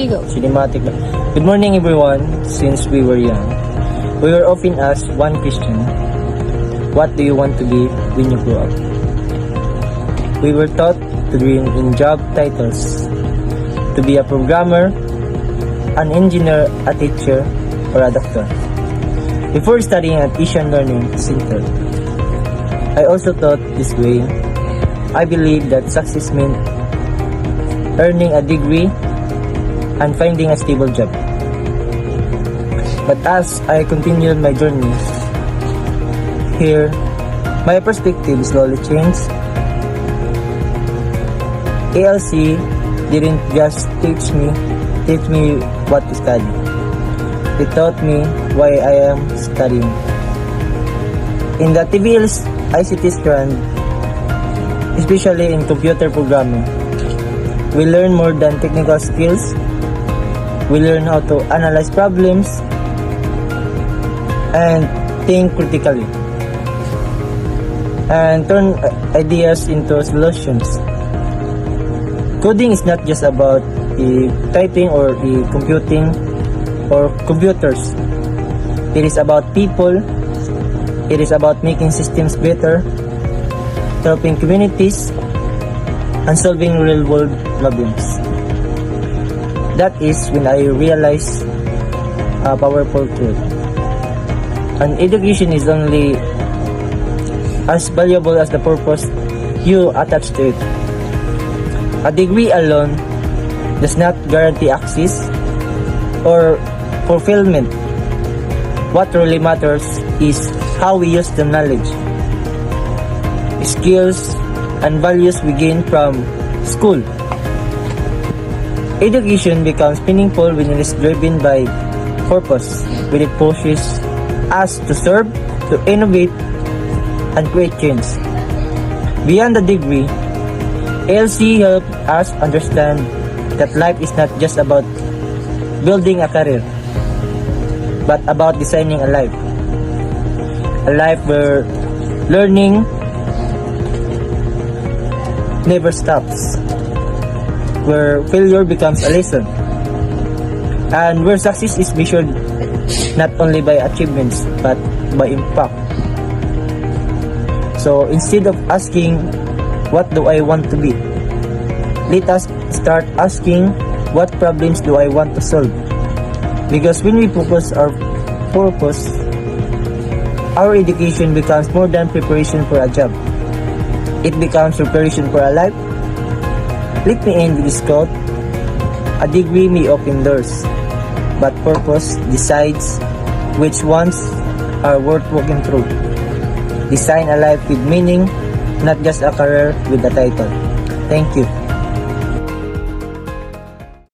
Okay, go. Cinematic. Good morning, everyone. Since we were young, we were often asked one question: what do you want to be when you grow up? We were taught to dream in job titles, to be a programmer, an engineer, a teacher, or a doctor. Before studying at Asian Learning Center, I also thought this way. I believed that success meant earning a degree and finding a stable job. But as I continued my journey here, my perspective slowly changed. ALC didn't just teach me what to study. It taught me why I am studying. In the TVL's ICT strand, especially in computer programming, we learn more than technical skills. We learn how to analyze problems and think critically and turn ideas into solutions. Coding is not just about typing or computing or computers. It is about people. It is about making systems better, helping communities, and solving real-world problems. That is when I realized a powerful truth. An education is only as valuable as the purpose you attach to it. A degree alone does not guarantee access or fulfillment. What really matters is how we use the knowledge, skills, and values we gain from school. Education becomes meaningful when it is driven by purpose, when it pushes us to serve, to innovate, and create change. Beyond the degree, ALC helps us understand that life is not just about building a career, but about designing a life where learning never stops, where failure becomes a lesson, and where success is measured not only by achievements but by impact. So instead of asking, what do I want to be? Let us start asking, what problems do I want to solve? Because when we focus our purpose, our education becomes more than preparation for a job. It becomes preparation for a life. Let me end with this quote: a degree may open doors, but purpose decides which ones are worth walking through. Design a life with meaning, not just a career with a title. Thank you.